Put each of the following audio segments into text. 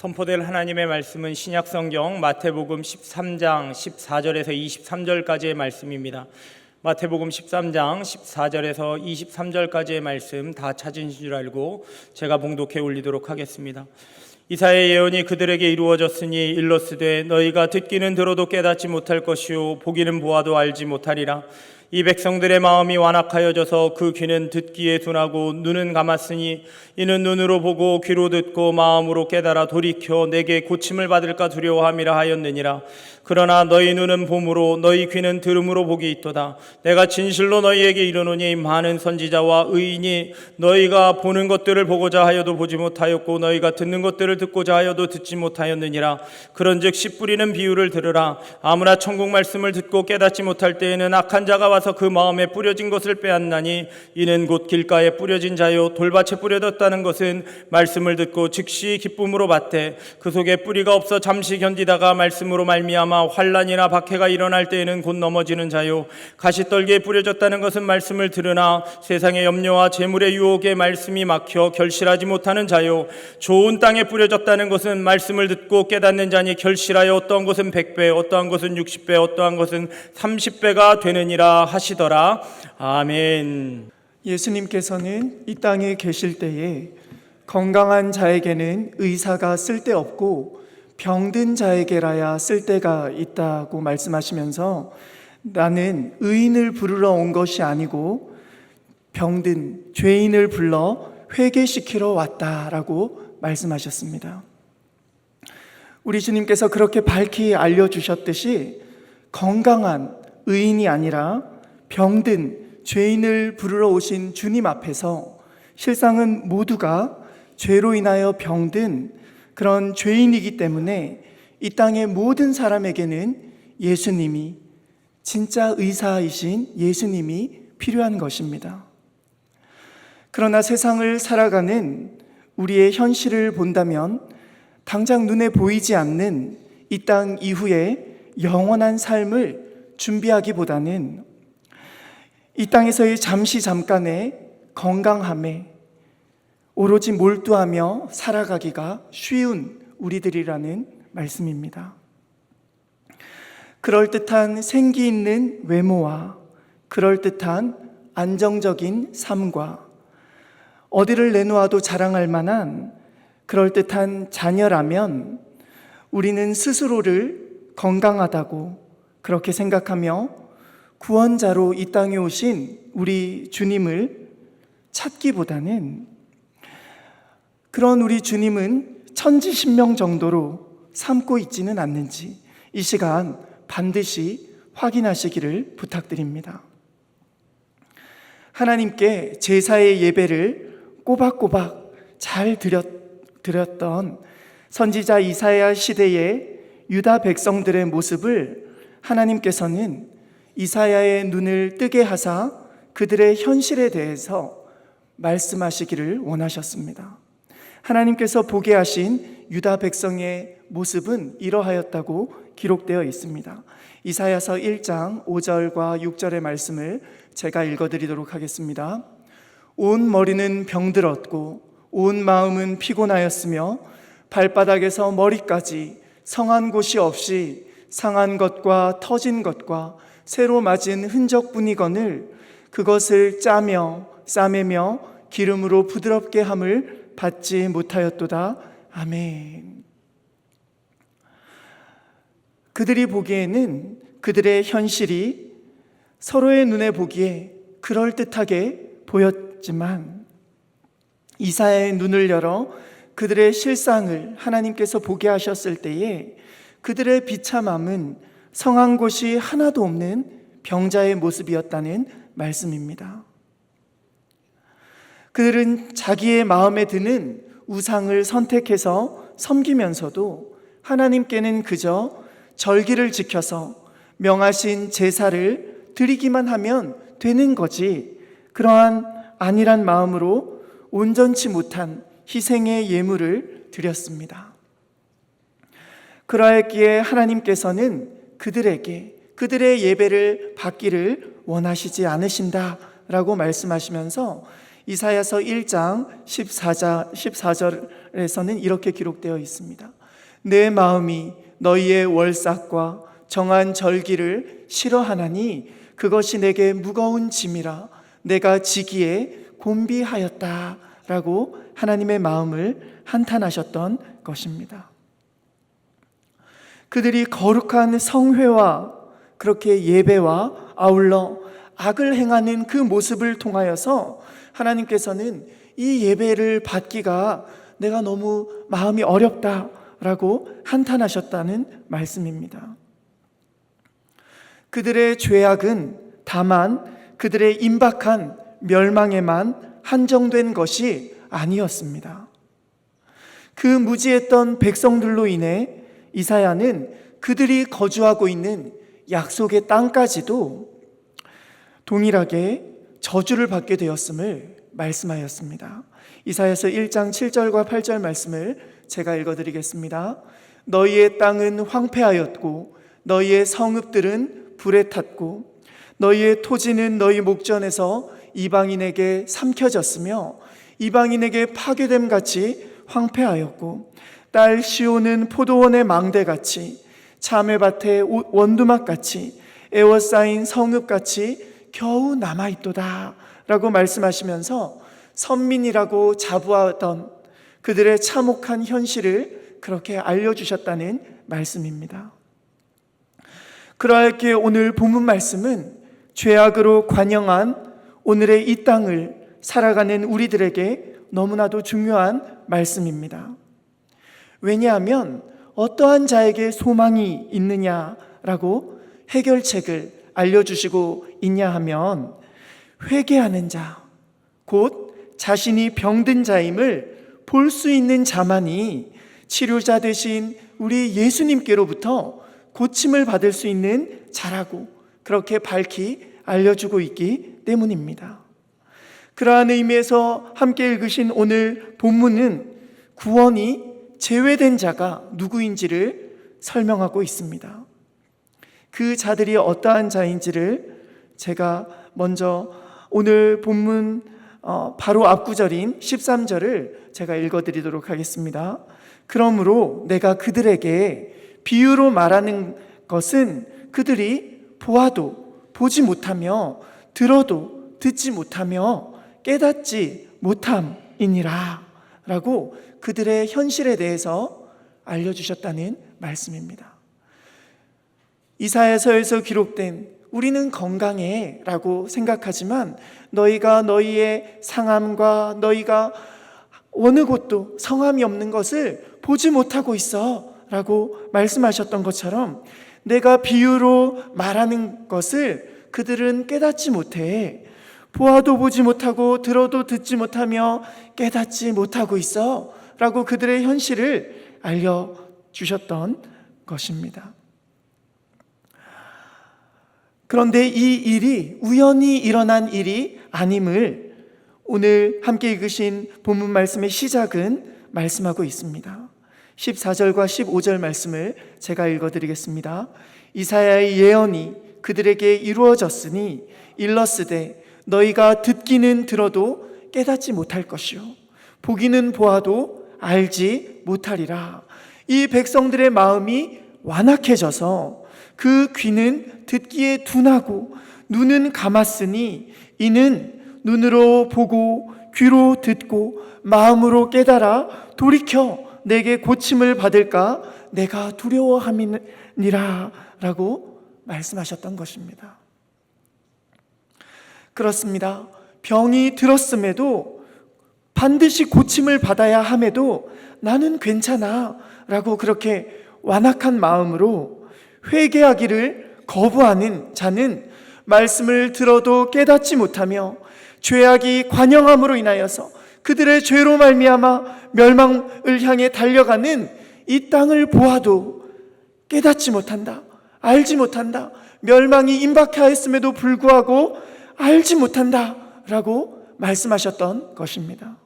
선포될 하나님의 말씀은 신약성경 마태복음 13장 14절에서 23절까지의 말씀입니다. 마태복음 13장 14절에서 23절까지의 말씀 다 찾으신 줄 알고 제가 봉독해 올리도록 하겠습니다. 이사야의 예언이 그들에게 이루어졌으니 일러스되 너희가 듣기는 들어도 깨닫지 못할 것이요 보기는 보아도 알지 못하리라. 이 백성들의 마음이 완악하여져서 그 귀는 듣기에 둔하고 눈은 감았으니 이는 눈으로 보고 귀로 듣고 마음으로 깨달아 돌이켜 내게 고침을 받을까 두려워함이라 하였느니라. 그러나 너희 눈은 봄으로 너희 귀는 들음으로 복이 있도다. 내가 진실로 너희에게 이르노니 많은 선지자와 의인이 너희가 보는 것들을 보고자 하여도 보지 못하였고 너희가 듣는 것들을 듣고자 하여도 듣지 못하였느니라. 그런즉 씨 뿌리는 비유를 들으라. 아무나 천국 말씀을 듣고 깨닫지 못할 때에는 악한 자가 와서 그 마음에 뿌려진 것을 빼앗나니 이는 곧 길가에 뿌려진 자요 돌밭에 뿌려졌다는 것은 말씀을 듣고 즉시 기쁨으로 받되 그 속에 뿌리가 없어 잠시 견디다가 말씀으로 말미암아 환난이나 박해가 일어날 때에는 곧 넘어지는 자요 가시떨기에 뿌려졌다는 것은 말씀을 들으나 세상의 염려와 재물의 유혹에 말씀이 막혀 결실하지 못하는 자요 좋은 땅에 뿌려졌다는 것은 말씀을 듣고 깨닫는 자니 결실하여 어떠한 것은 100배 어떠한 것은 60배 어떠한 것은 30배가 되느니라 하시더라. 아멘. 예수님께서는 이 땅에 계실 때에 건강한 자에게는 의사가 쓸데없고 병든 자에게라야 쓸데가 있다고 말씀하시면서 나는 의인을 부르러 온 것이 아니고 병든 죄인을 불러 회개시키러 왔다라고 말씀하셨습니다. 우리 주님께서 그렇게 밝히 알려주셨듯이 건강한 의인이 아니라 병든 죄인을 부르러 오신 주님 앞에서 실상은 모두가 죄로 인하여 병든 그런 죄인이기 때문에 이 땅의 모든 사람에게는 예수님이 진짜 의사이신 예수님이 필요한 것입니다. 그러나 세상을 살아가는 우리의 현실을 본다면 당장 눈에 보이지 않는 이 땅 이후에 영원한 삶을 준비하기보다는 이 땅에서의 잠깐의 건강함에 오로지 몰두하며 살아가기가 쉬운 우리들이라는 말씀입니다. 그럴듯한 생기 있는 외모와 그럴듯한 안정적인 삶과 어디를 내놓아도 자랑할 만한 그럴듯한 자녀라면 우리는 스스로를 건강하다고 그렇게 생각하며 구원자로 이 땅에 오신 우리 주님을 찾기보다는 그런 우리 주님은 천지신명 정도로 삼고 있지는 않는지 이 시간 반드시 확인하시기를 부탁드립니다. 하나님께 제사의 예배를 꼬박꼬박 잘 드렸던 선지자 이사야 시대의 유다 백성들의 모습을 하나님께서는 이사야의 눈을 뜨게 하사 그들의 현실에 대해서 말씀하시기를 원하셨습니다. 하나님께서 보게 하신 유다 백성의 모습은 이러하였다고 기록되어 있습니다. 이사야서 1장 5절과 6절의 말씀을 제가 읽어드리도록 하겠습니다. 온 머리는 병들었고 온 마음은 피곤하였으며 발바닥에서 머리까지 성한 곳이 없이 상한 것과 터진 것과 새로 맞은 흔적뿐이거늘 그것을 짜며 싸매며 기름으로 부드럽게 함을 받지 못하였도다. 아멘. 그들이 보기에는 그들의 현실이 서로의 눈에 보기에 그럴듯하게 보였지만 이사야의 눈을 열어 그들의 실상을 하나님께서 보게 하셨을 때에 그들의 비참함은 성한 곳이 하나도 없는 병자의 모습이었다는 말씀입니다. 그들은 자기의 마음에 드는 우상을 선택해서 섬기면서도 하나님께는 그저 절기를 지켜서 명하신 제사를 드리기만 하면 되는 거지 그러한 안일한 마음으로 온전치 못한 희생의 예물을 드렸습니다. 그러했기에 하나님께서는 그들에게 그들의 예배를 받기를 원하시지 않으신다라고 말씀하시면서 이사야서 1장 14절에서는 이렇게 기록되어 있습니다. 내 마음이 너희의 월삭과 정한 절기를 싫어하나니 그것이 내게 무거운 짐이라 내가 지기에 곤비하였다 라고 하나님의 마음을 한탄하셨던 것입니다. 그들이 거룩한 성회와 그렇게 예배와 아울러 악을 행하는 그 모습을 통하여서 하나님께서는 이 예배를 받기가 내가 너무 마음이 어렵다라고 한탄하셨다는 말씀입니다. 그들의 죄악은 다만 그들의 임박한 멸망에만 한정된 것이 아니었습니다. 그 무지했던 백성들로 인해 이사야는 그들이 거주하고 있는 약속의 땅까지도 동일하게 저주를 받게 되었음을 말씀하였습니다. 이사야서 1장 7절과 8절 말씀을 제가 읽어드리겠습니다. 너희의 땅은 황폐하였고 너희의 성읍들은 불에 탔고 너희의 토지는 너희 목전에서 이방인에게 삼켜졌으며 이방인에게 파괴됨 같이 황폐하였고 딸 시온은 포도원의 망대같이 자매밭의 원두막같이 에워싸인 성읍같이 겨우 남아있도다 라고 말씀하시면서 선민이라고 자부하던 그들의 참혹한 현실을 그렇게 알려주셨다는 말씀입니다. 그러하기에 오늘 본문 말씀은 죄악으로 관영한 오늘의 이 땅을 살아가는 우리들에게 너무나도 중요한 말씀입니다. 왜냐하면 어떠한 자에게 소망이 있느냐라고 해결책을 알려주시고 있냐 하면 회개하는 자, 곧 자신이 병든 자임을 볼 수 있는 자만이 치료자 되신 우리 예수님께로부터 고침을 받을 수 있는 자라고 그렇게 밝히 알려주고 있기 때문입니다. 그러한 의미에서 함께 읽으신 오늘 본문은 구원이 제외된 자가 누구인지를 설명하고 있습니다. 그 자들이 어떠한 자인지를 제가 먼저 오늘 본문 바로 앞구절인 13절을 제가 읽어드리도록 하겠습니다. 그러므로 내가 그들에게 비유로 말하는 것은 그들이 보아도 보지 못하며 들어도 듣지 못하며 깨닫지 못함이니라 라고 그들의 현실에 대해서 알려주셨다는 말씀입니다. 이사야서에서 기록된 우리는 건강해 라고 생각하지만 너희가 너희의 상함과 너희가 어느 곳도 성함이 없는 것을 보지 못하고 있어 라고 말씀하셨던 것처럼 내가 비유로 말하는 것을 그들은 깨닫지 못해. 보아도 보지 못하고 들어도 듣지 못하며 깨닫지 못하고 있어 라고 그들의 현실을 알려주셨던 것입니다. 그런데 이 일이 우연히 일어난 일이 아님을 오늘 함께 읽으신 본문 말씀의 시작은 말씀하고 있습니다. 14절과 15절 말씀을 제가 읽어드리겠습니다. 이사야의 예언이 그들에게 이루어졌으니 일렀으되 너희가 듣기는 들어도 깨닫지 못할 것이요 보기는 보아도 알지 못하리라. 이 백성들의 마음이 완악해져서 그 귀는 듣기에 둔하고 눈은 감았으니 이는 눈으로 보고 귀로 듣고 마음으로 깨달아 돌이켜 내게 고침을 받을까 내가 두려워함이니라 라고 말씀하셨던 것입니다. 그렇습니다. 병이 들었음에도 반드시 고침을 받아야 함에도 나는 괜찮아 라고 그렇게 완악한 마음으로 회개하기를 거부하는 자는 말씀을 들어도 깨닫지 못하며 죄악이 관영함으로 인하여서 그들의 죄로 말미암아 멸망을 향해 달려가는 이 땅을 보아도 깨닫지 못한다, 알지 못한다, 멸망이 임박하였음에도 불구하고 알지 못한다 라고 말씀하셨던 것입니다.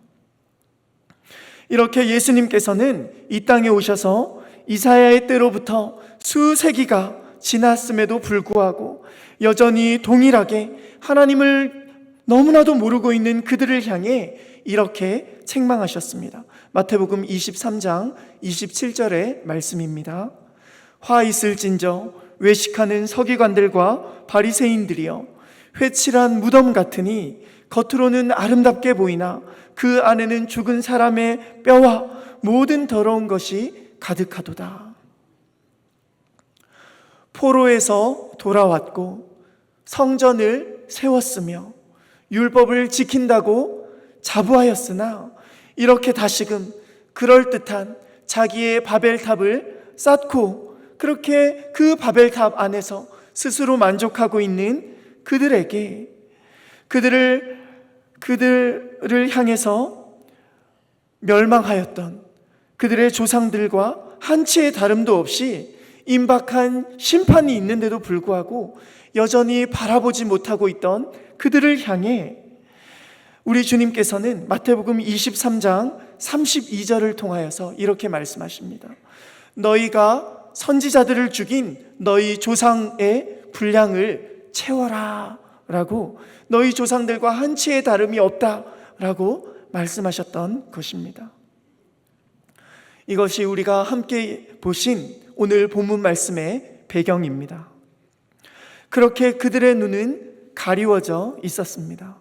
이렇게 예수님께서는 이 땅에 오셔서 이사야의 때로부터 수세기가 지났음에도 불구하고 여전히 동일하게 하나님을 너무나도 모르고 있는 그들을 향해 이렇게 책망하셨습니다. 마태복음 23장 27절의 말씀입니다. 화 있을진저 외식하는 서기관들과 바리새인들이여, 회칠한 무덤 같으니 겉으로는 아름답게 보이나 그 안에는 죽은 사람의 뼈와 모든 더러운 것이 가득하도다. 포로에서 돌아왔고 성전을 세웠으며 율법을 지킨다고 자부하였으나 이렇게 다시금 그럴듯한 자기의 바벨탑을 쌓고 그렇게 그 바벨탑 안에서 스스로 만족하고 있는 그들에게 그들을 향해서 멸망하였던 그들의 조상들과 한치의 다름도 없이 임박한 심판이 있는데도 불구하고 여전히 바라보지 못하고 있던 그들을 향해 우리 주님께서는 마태복음 23장 32절을 통하여서 이렇게 말씀하십니다. 너희가 선지자들을 죽인 너희 조상의 분량을 채워라 라고, 너희 조상들과 한치의 다름이 없다 라고 말씀하셨던 것입니다. 이것이 우리가 함께 보신 오늘 본문 말씀의 배경입니다. 그렇게 그들의 눈은 가리워져 있었습니다.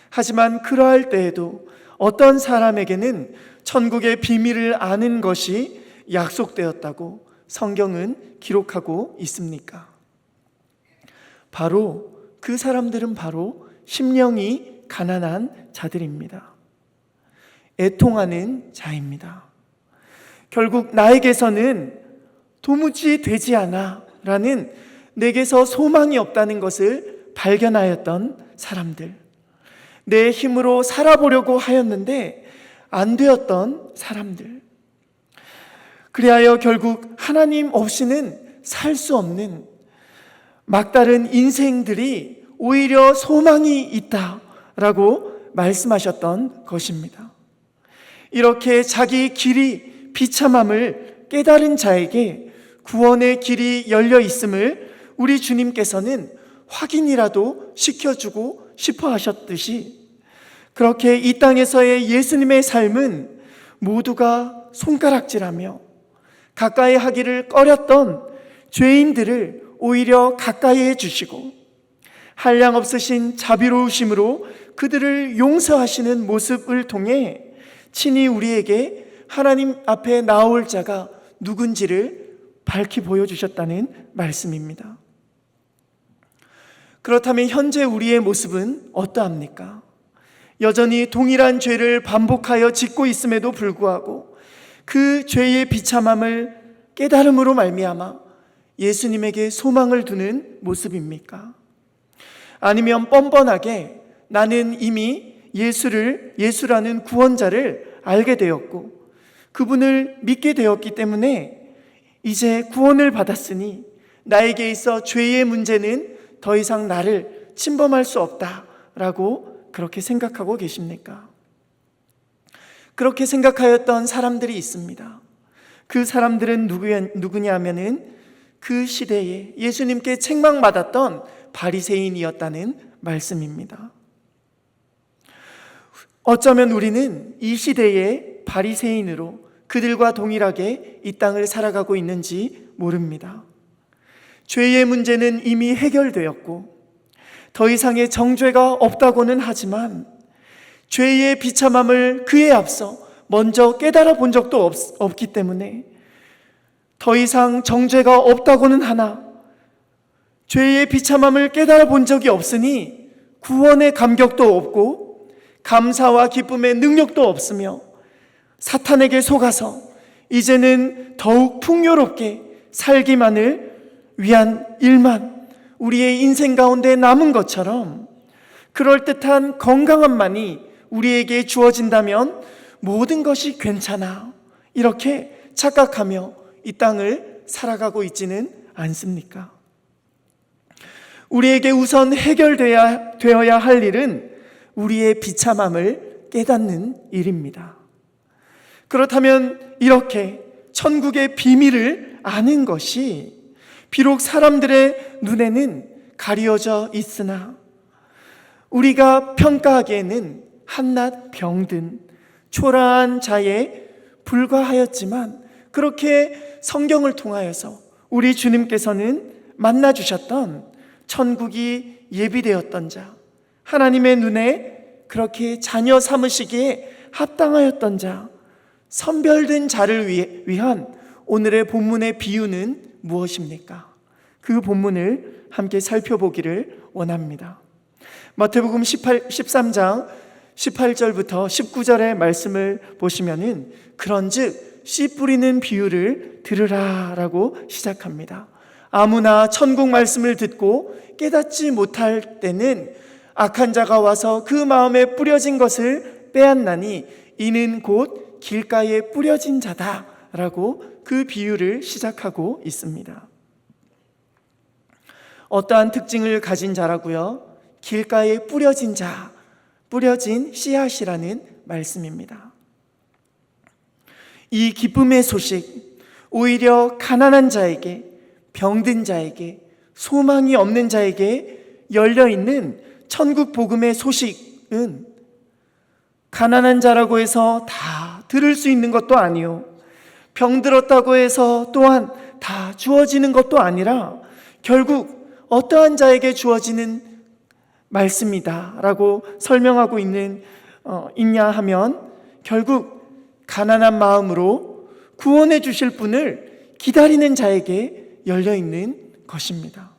하지만 그러할 때에도 어떤 사람에게는 천국의 비밀을 아는 것이 약속되었다고 성경은 기록하고 있습니까? 바로 그 사람들은 바로 심령이 가난한 자들입니다. 애통하는 자입니다. 결국 나에게서는 도무지 되지 않아 라는, 내게서 소망이 없다는 것을 발견하였던 사람들, 내 힘으로 살아보려고 하였는데 안 되었던 사람들, 그리하여 결국 하나님 없이는 살 수 없는 막다른 인생들이 오히려 소망이 있다라고 말씀하셨던 것입니다. 이렇게 자기 길이 비참함을 깨달은 자에게 구원의 길이 열려 있음을 우리 주님께서는 확인이라도 시켜주고 싶어 하셨듯이, 그렇게 이 땅에서의 예수님의 삶은 모두가 손가락질하며 가까이 하기를 꺼렸던 죄인들을 오히려 가까이 해주시고 한량 없으신 자비로우심으로 그들을 용서하시는 모습을 통해 친히 우리에게 하나님 앞에 나올 자가 누군지를 밝히 보여주셨다는 말씀입니다. 그렇다면 현재 우리의 모습은 어떠합니까? 여전히 동일한 죄를 반복하여 짓고 있음에도 불구하고 그 죄의 비참함을 깨달음으로 말미암아 예수님에게 소망을 두는 모습입니까? 아니면 뻔뻔하게 나는 이미 예수라는 구원자를 알게 되었고 그분을 믿게 되었기 때문에 이제 구원을 받았으니 나에게 있어 죄의 문제는 더 이상 나를 침범할 수 없다라고 그렇게 생각하고 계십니까? 그렇게 생각하였던 사람들이 있습니다. 그 사람들은 누구냐 하면은 그 시대에 예수님께 책망받았던 바리새인이었다는 말씀입니다. 어쩌면 우리는 이 시대의 바리새인으로 그들과 동일하게 이 땅을 살아가고 있는지 모릅니다. 죄의 문제는 이미 해결되었고 더 이상의 정죄가 없다고는 하지만 죄의 비참함을 그에 앞서 먼저 깨달아 본 적도 없기 때문에 더 이상 정죄가 없다고는 하나 죄의 비참함을 깨달아 본 적이 없으니 구원의 감격도 없고 감사와 기쁨의 능력도 없으며 사탄에게 속아서 이제는 더욱 풍요롭게 살기만을 위한 일만 우리의 인생 가운데 남은 것처럼 그럴듯한 건강함만이 우리에게 주어진다면 모든 것이 괜찮아 이렇게 착각하며 이 땅을 살아가고 있지는 않습니까? 우리에게 우선 해결되어야 할 일은 우리의 비참함을 깨닫는 일입니다. 그렇다면 이렇게 천국의 비밀을 아는 것이 비록 사람들의 눈에는 가려져 있으나 우리가 평가하기에는 한낱 병든 초라한 자에 불과하였지만, 그렇게 성경을 통하여서 우리 주님께서는 만나주셨던 천국이 예비되었던 자, 하나님의 눈에 그렇게 자녀 삼으시기에 합당하였던 자, 선별된 자를 위한 오늘의 본문의 비유는 무엇입니까? 그 본문을 함께 살펴보기를 원합니다. 마태복음 13장 18절부터 19절의 말씀을 보시면은 그런즉 씨 뿌리는 비유를 들으라 라고 시작합니다. 아무나 천국 말씀을 듣고 깨닫지 못할 때는 악한 자가 와서 그 마음에 뿌려진 것을 빼앗나니 이는 곧 길가에 뿌려진 자다 라고 그 비유를 시작하고 있습니다. 어떠한 특징을 가진 자라고요? 길가에 뿌려진 자, 뿌려진 씨앗이라는 말씀입니다. 이 기쁨의 소식, 오히려 가난한 자에게, 병든 자에게, 소망이 없는 자에게 열려있는 천국 복음의 소식은 가난한 자라고 해서 다 들을 수 있는 것도 아니요, 병들었다고 해서 또한 다 주어지는 것도 아니라 결국 어떠한 자에게 주어지는 말씀이다 라고 설명하고 있냐 하면 결국 가난한 마음으로 구원해 주실 분을 기다리는 자에게 열려있는 것입니다.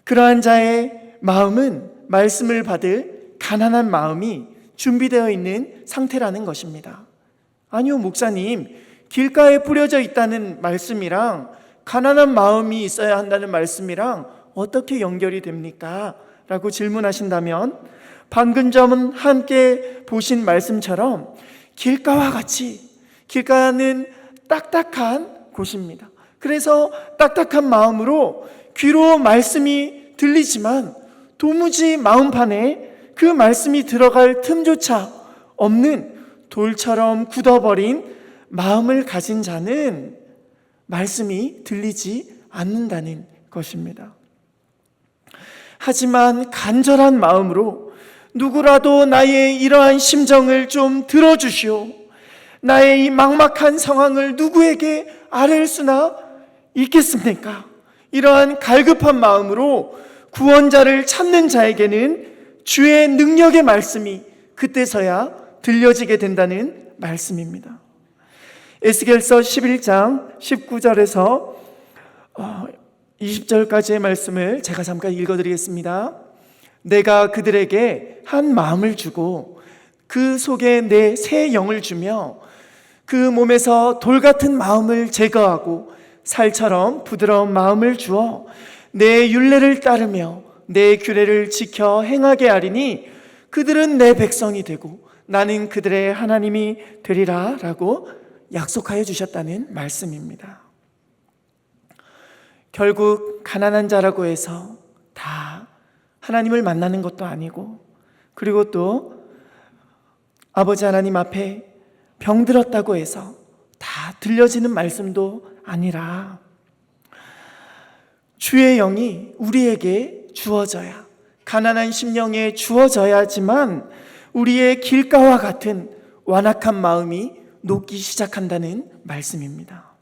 그러한 자의 마음은 말씀을 받을 가난한 마음이 준비되어 있는 상태라는 것입니다. 아니요, 목사님, 길가에 뿌려져 있다는 말씀이랑 가난한 마음이 있어야 한다는 말씀이랑 어떻게 연결이 됩니까? 라고 질문하신다면 방금 전 함께 보신 말씀처럼 길가와 같이, 길가는 딱딱한 곳입니다. 그래서 딱딱한 마음으로 귀로 말씀이 들리지만 도무지 마음판에 그 말씀이 들어갈 틈조차 없는 돌처럼 굳어버린 마음을 가진 자는 말씀이 들리지 않는다는 것입니다. 하지만 간절한 마음으로 누구라도 나의 이러한 심정을 좀 들어주시오, 나의 이 막막한 상황을 누구에게 아뢰을 수나 있겠습니까? 이러한 갈급한 마음으로 구원자를 찾는 자에게는 주의 능력의 말씀이 그때서야 들려지게 된다는 말씀입니다. 에스겔서 11장 19절에서 20절까지의 말씀을 제가 잠깐 읽어드리겠습니다. 내가 그들에게 한 마음을 주고 그 속에 내 새 영을 주며 그 몸에서 돌 같은 마음을 제거하고 살처럼 부드러운 마음을 주어 내 율례를 따르며 내 규례를 지켜 행하게 하리니 그들은 내 백성이 되고 나는 그들의 하나님이 되리라 라고 약속하여 주셨다는 말씀입니다. 결국 가난한 자라고 해서 다 하나님을 만나는 것도 아니고, 그리고 또 아버지 하나님 앞에 병들었다고 해서 다 들려지는 말씀도 아니라 주의 영이 우리에게 주어져야, 가난한 심령에 주어져야지만 우리의 길가와 같은 완악한 마음이 녹기 시작한다는 말씀입니다.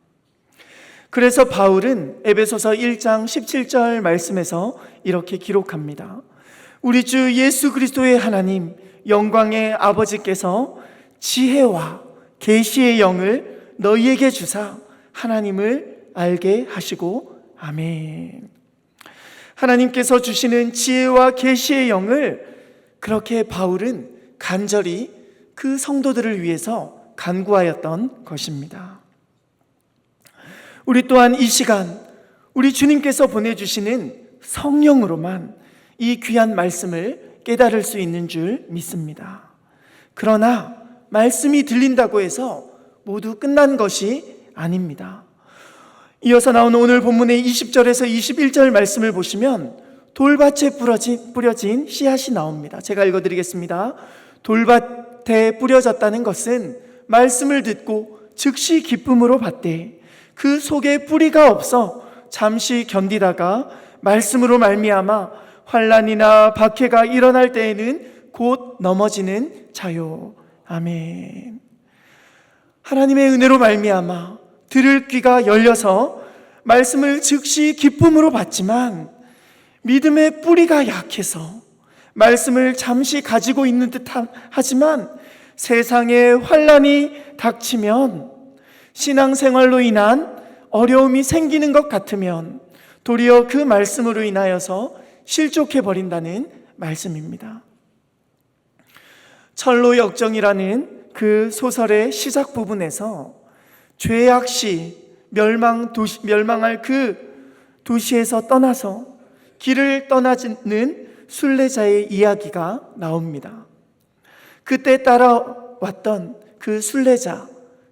그래서 바울은 에베소서 1장 17절 말씀에서 이렇게 기록합니다. 우리 주 예수 그리스도의 하나님 영광의 아버지께서 지혜와 계시의 영을 너희에게 주사 하나님을 알게 하시고 아멘. 하나님께서 주시는 지혜와 계시의 영을 그렇게 바울은 간절히 그 성도들을 위해서 간구하였던 것입니다. 우리 또한 이 시간 우리 주님께서 보내주시는 성령으로만 이 귀한 말씀을 깨달을 수 있는 줄 믿습니다. 그러나 말씀이 들린다고 해서 모두 끝난 것이 아닙니다. 이어서 나오는 오늘 본문의 20절에서 21절 말씀을 보시면 돌밭에 뿌려진 씨앗이 나옵니다. 제가 읽어드리겠습니다. 돌밭에 뿌려졌다는 것은 말씀을 듣고 즉시 기쁨으로 받되 그 속에 뿌리가 없어 잠시 견디다가 말씀으로 말미암아 환난이나 박해가 일어날 때에는 곧 넘어지는 자요. 아멘. 하나님의 은혜로 말미암아 들을 귀가 열려서 말씀을 즉시 기쁨으로 받지만 믿음의 뿌리가 약해서 말씀을 잠시 가지고 있는 듯 하지만 세상에 환난이 닥치면 신앙생활로 인한 어려움이 생기는 것 같으면 도리어 그 말씀으로 인하여서 실족해 버린다는 말씀입니다. 철로역정이라는 그 소설의 시작 부분에서 죄악시 멸망할 그 도시에서 떠나서 길을 떠나는 순례자의 이야기가 나옵니다. 그때 따라왔던 그 순례자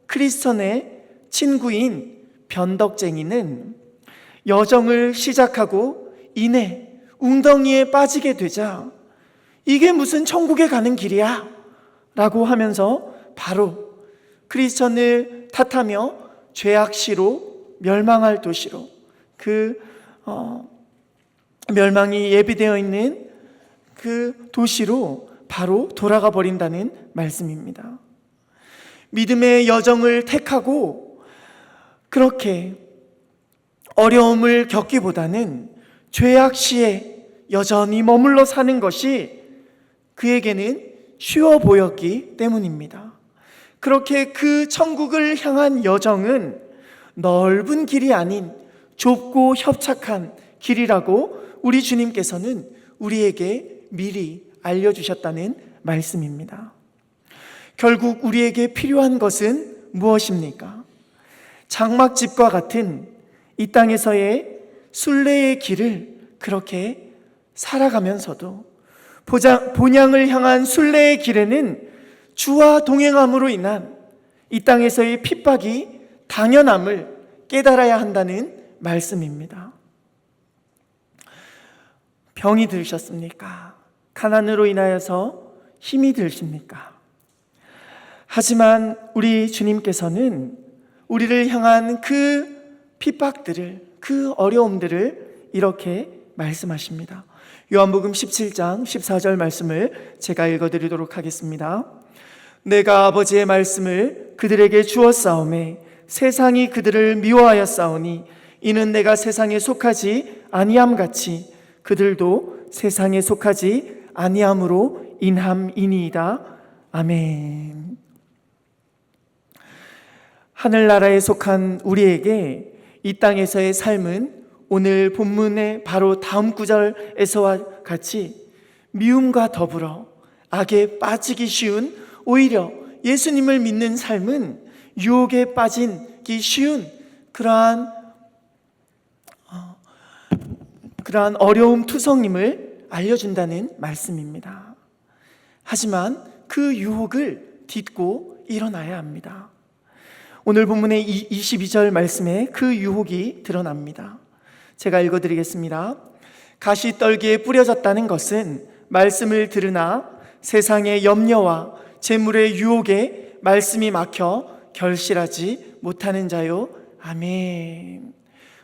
크리스천의 친구인 변덕쟁이는 여정을 시작하고 이내 웅덩이에 빠지게 되자 이게 무슨 천국에 가는 길이야? 라고 하면서 바로 크리스천을 탓하며 죄악시로 멸망할 도시로 멸망이 예비되어 있는 그 도시로 바로 돌아가 버린다는 말씀입니다. 믿음의 여정을 택하고 그렇게 어려움을 겪기보다는 죄악시에 여전히 머물러 사는 것이 그에게는 쉬워 보였기 때문입니다. 그렇게 그 천국을 향한 여정은 넓은 길이 아닌 좁고 협착한 길이라고 우리 주님께서는 우리에게 미리 알려주셨다는 말씀입니다. 결국 우리에게 필요한 것은 무엇입니까? 장막집과 같은 이 땅에서의 순례의 길을 그렇게 살아가면서도 본향을 향한 순례의 길에는 주와 동행함으로 인한 이 땅에서의 핍박이 당연함을 깨달아야 한다는 말씀입니다. 병이 들으셨습니까? 가난으로 인하여서 힘이 드십니까? 하지만 우리 주님께서는 우리를 향한 그 핍박들을, 그 어려움들을 이렇게 말씀하십니다. 요한복음 17장 14절 말씀을 제가 읽어드리도록 하겠습니다. 내가 아버지의 말씀을 그들에게 주었사오매 세상이 그들을 미워하였사오니 이는 내가 세상에 속하지 아니함같이 그들도 세상에 속하지 아니함으로 인함이니이다. 아멘. 하늘나라에 속한 우리에게 이 땅에서의 삶은 오늘 본문의 바로 다음 구절에서와 같이 미움과 더불어 악에 빠지기 쉬운, 오히려 예수님을 믿는 삶은 유혹에 빠지기 쉬운 그러한 어려움 투성임을 알려준다는 말씀입니다. 하지만 그 유혹을 딛고 일어나야 합니다. 오늘 본문의 22절 말씀에 그 유혹이 드러납니다. 제가 읽어드리겠습니다. 가시떨기에 뿌려졌다는 것은 말씀을 들으나 세상의 염려와 재물의 유혹에 말씀이 막혀 결실하지 못하는 자요. 아멘.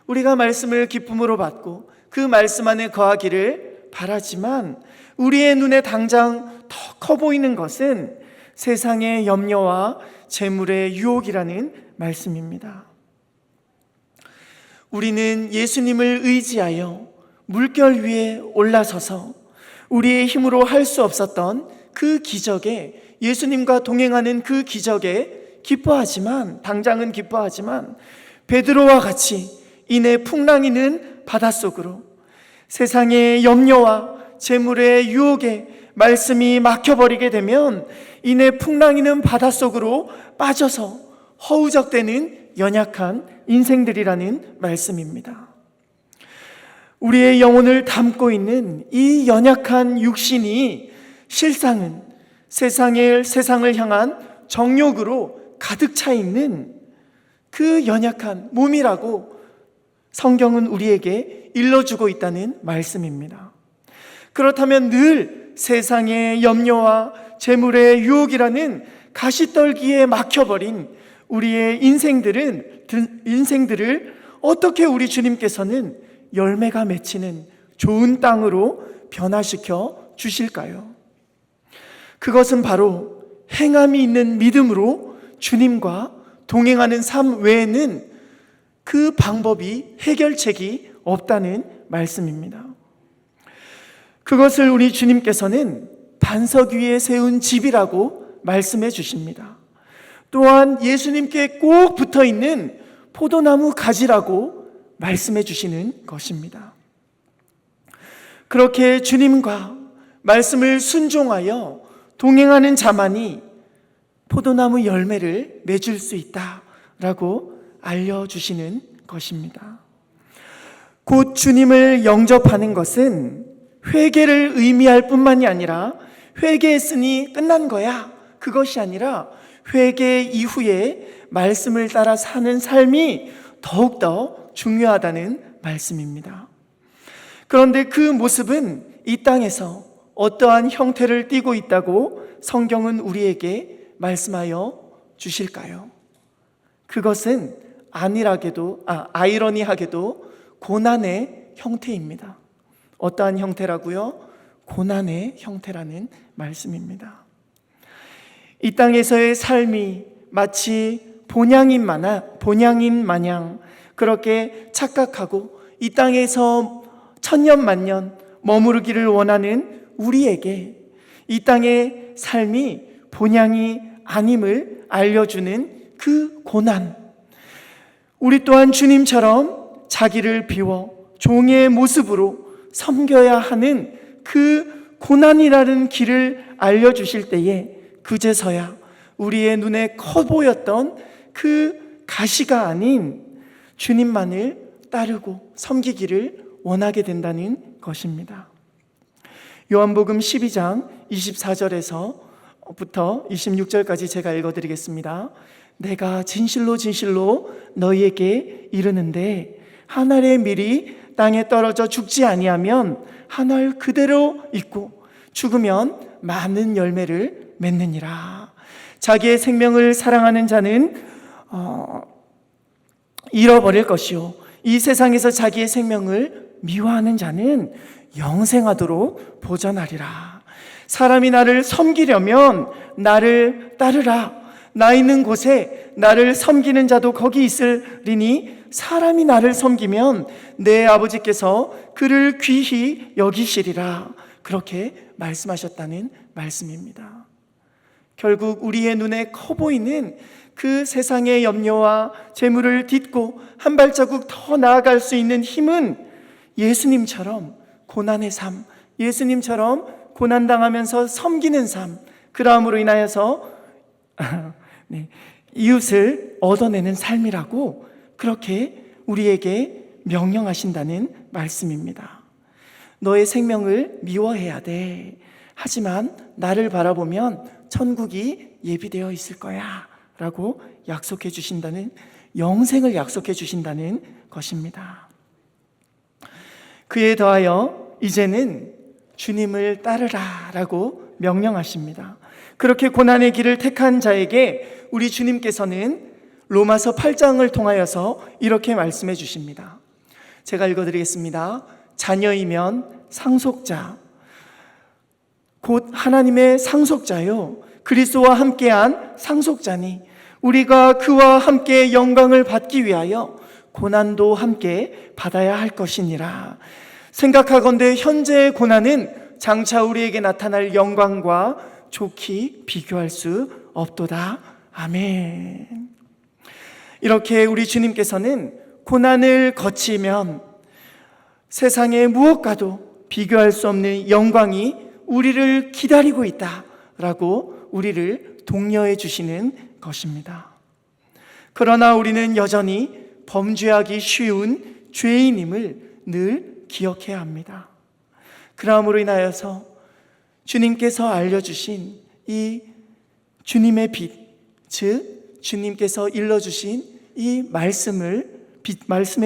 우리가 말씀을 기쁨으로 받고 그 말씀 안에 거하기를 바라지만 우리의 눈에 당장 더 커 보이는 것은 세상의 염려와 재물의 유혹이라는 말씀입니다. 우리는 예수님을 의지하여 물결 위에 올라서서 우리의 힘으로 할 수 없었던 그 기적에, 예수님과 동행하는 그 기적에 기뻐하지만, 당장은 기뻐하지만 베드로와 같이 이내 풍랑이는 바닷속으로 세상의 염려와 재물의 유혹에 말씀이 막혀버리게 되면 이내 풍랑이는 바닷속으로 빠져서 허우적대는 연약한 인생들이라는 말씀입니다. 우리의 영혼을 담고 있는 이 연약한 육신이 실상은 세상을 향한 정욕으로 가득 차 있는 그 연약한 몸이라고 성경은 우리에게 일러주고 있다는 말씀입니다. 그렇다면 늘 세상의 염려와 재물의 유혹이라는 가시떨기에 막혀버린 우리의 인생들을 어떻게 우리 주님께서는 열매가 맺히는 좋은 땅으로 변화시켜 주실까요? 그것은 바로 행함이 있는 믿음으로 주님과 동행하는 삶 외에는 그 방법이, 해결책이 없다는 말씀입니다. 그것을 우리 주님께서는 반석 위에 세운 집이라고 말씀해 주십니다. 또한 예수님께 꼭 붙어 있는 포도나무 가지라고 말씀해 주시는 것입니다. 그렇게 주님과 말씀을 순종하여 동행하는 자만이 포도나무 열매를 맺을 수 있다라고 알려주시는 것입니다. 곧 주님을 영접하는 것은 회개를 의미할 뿐만이 아니라 회개했으니 끝난 거야, 그것이 아니라 회개 이후에 말씀을 따라 사는 삶이 더욱더 중요하다는 말씀입니다. 그런데 그 모습은 이 땅에서 어떠한 형태를 띠고 있다고 성경은 우리에게 말씀하여 주실까요? 그것은 아이러니하게도 고난의 형태입니다. 어떠한 형태라고요? 고난의 형태라는 말씀입니다. 이 땅에서의 삶이 마치 본향인 마냥 그렇게 착각하고 이 땅에서 천년만년 머무르기를 원하는 우리에게 이 땅의 삶이 본향이 아님을 알려주는 그 고난, 우리 또한 주님처럼 자기를 비워 종의 모습으로 섬겨야 하는 그 고난이라는 길을 알려주실 때에 그제서야 우리의 눈에 커 보였던 그 가시가 아닌 주님만을 따르고 섬기기를 원하게 된다는 것입니다. 요한복음 12장 24절에서부터 26절까지 제가 읽어드리겠습니다. 내가 진실로 진실로 너희에게 이르는데 한 알의 밀이 땅에 떨어져 죽지 아니하면 한 알 그대로 있고 죽으면 많은 열매를 맺느니라. 자기의 생명을 사랑하는 자는 잃어버릴 것이요 이 세상에서 자기의 생명을 미워하는 자는 영생하도록 보전하리라. 사람이 나를 섬기려면 나를 따르라. 나 있는 곳에 나를 섬기는 자도 거기 있으리니 사람이 나를 섬기면 내 아버지께서 그를 귀히 여기시리라. 그렇게 말씀하셨다는 말씀입니다. 결국 우리의 눈에 커 보이는 그 세상의 염려와 재물을 딛고 한 발자국 더 나아갈 수 있는 힘은 예수님처럼 고난의 삶, 예수님처럼 고난당하면서 섬기는 삶, 그러함으로 인하여서 이웃을 얻어내는 삶이라고 그렇게 우리에게 명령하신다는 말씀입니다. 너의 생명을 미워해야 돼. 하지만 나를 바라보면 천국이 예비되어 있을 거야 라고 약속해 주신다는, 영생을 약속해 주신다는 것입니다. 그에 더하여 이제는 주님을 따르라 라고 명령하십니다. 그렇게 고난의 길을 택한 자에게 우리 주님께서는 로마서 8장을 통하여서 이렇게 말씀해 주십니다. 제가 읽어드리겠습니다. 자녀이면 상속자, 곧 하나님의 상속자요 그리스도와 함께한 상속자니 우리가 그와 함께 영광을 받기 위하여 고난도 함께 받아야 할 것이니라. 생각하건대 현재의 고난은 장차 우리에게 나타날 영광과 좋게 비교할 수 없도다. 아멘. 이렇게 우리 주님께서는 고난을 거치면 세상의 무엇과도 비교할 수 없는 영광이 우리를 기다리고 있다라고 우리를 독려해 주시는 것입니다. 그러나 우리는 여전히 범죄하기 쉬운 죄인임을 늘 기억해야 합니다. 그러므로 인하여서 주님께서 알려주신 이 주님의 빛, 즉 주님께서 일러주신 이 말씀의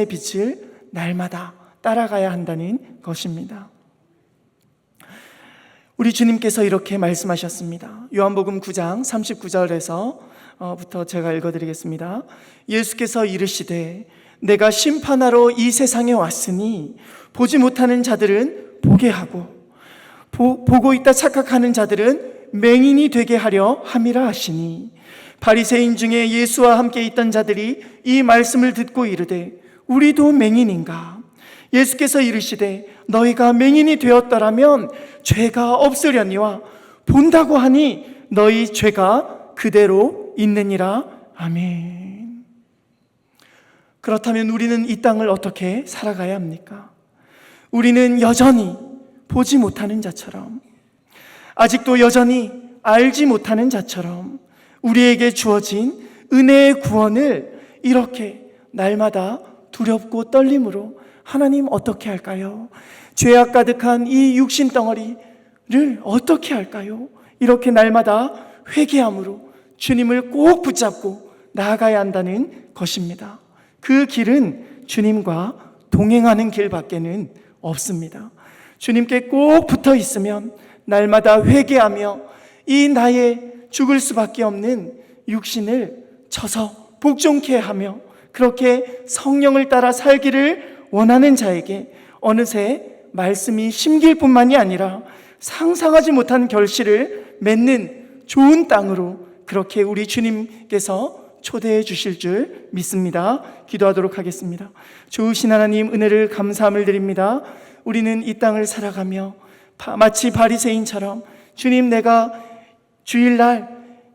빛을 날마다 따라가야 한다는 것입니다. 우리 주님께서 이렇게 말씀하셨습니다. 요한복음 9장 39절에서부터 제가 읽어드리겠습니다. 예수께서 이르시되 내가 심판하러 이 세상에 왔으니 보지 못하는 자들은 보게 하고 보고 있다 착각하는 자들은 맹인이 되게 하려 함이라 하시니, 바리새인 중에 예수와 함께 있던 자들이 이 말씀을 듣고 이르되 우리도 맹인인가? 예수께서 이르시되 너희가 맹인이 되었더라면 죄가 없으려니와 본다고 하니 너희 죄가 그대로 있느니라. 아멘. 그렇다면 우리는 이 땅을 어떻게 살아가야 합니까? 우리는 여전히 보지 못하는 자처럼, 아직도 여전히 알지 못하는 자처럼 우리에게 주어진 은혜의 구원을 이렇게 날마다 두렵고 떨림으로 하나님 어떻게 할까요? 죄악 가득한 이 육신 덩어리를 어떻게 할까요? 이렇게 날마다 회개함으로 주님을 꼭 붙잡고 나아가야 한다는 것입니다. 그 길은 주님과 동행하는 길밖에는 없습니다. 주님께 꼭 붙어 있으면 날마다 회개하며 이 나의 죽을 수밖에 없는 육신을 쳐서 복종케 하며 그렇게 성령을 따라 살기를 원하는 자에게 어느새 말씀이 심길 뿐만이 아니라 상상하지 못한 결실을 맺는 좋은 땅으로 그렇게 우리 주님께서 초대해 주실 줄 믿습니다. 기도하도록 하겠습니다. 좋으신 하나님, 은혜를 감사함을 드립니다. 우리는 이 땅을 살아가며 마치 바리새인처럼 주님, 내가 주일날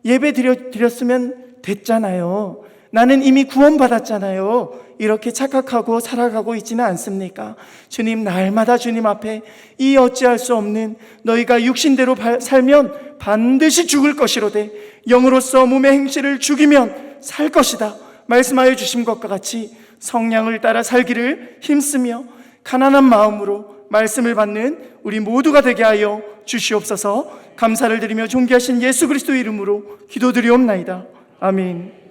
예배 드렸으면 됐잖아요. 나는 이미 구원받았잖아요. 이렇게 착각하고 살아가고 있지는 않습니까? 주님, 날마다 주님 앞에 이 어찌할 수 없는 너희가 육신대로 살면 반드시 죽을 것이로되 영으로서 몸의 행실을 죽이면 살 것이다 말씀하여 주신 것과 같이 성령을 따라 살기를 힘쓰며 가난한 마음으로 말씀을 받는 우리 모두가 되게 하여 주시옵소서. 감사를 드리며 존귀하신 예수 그리스도의 이름으로 기도드리옵나이다. 아멘.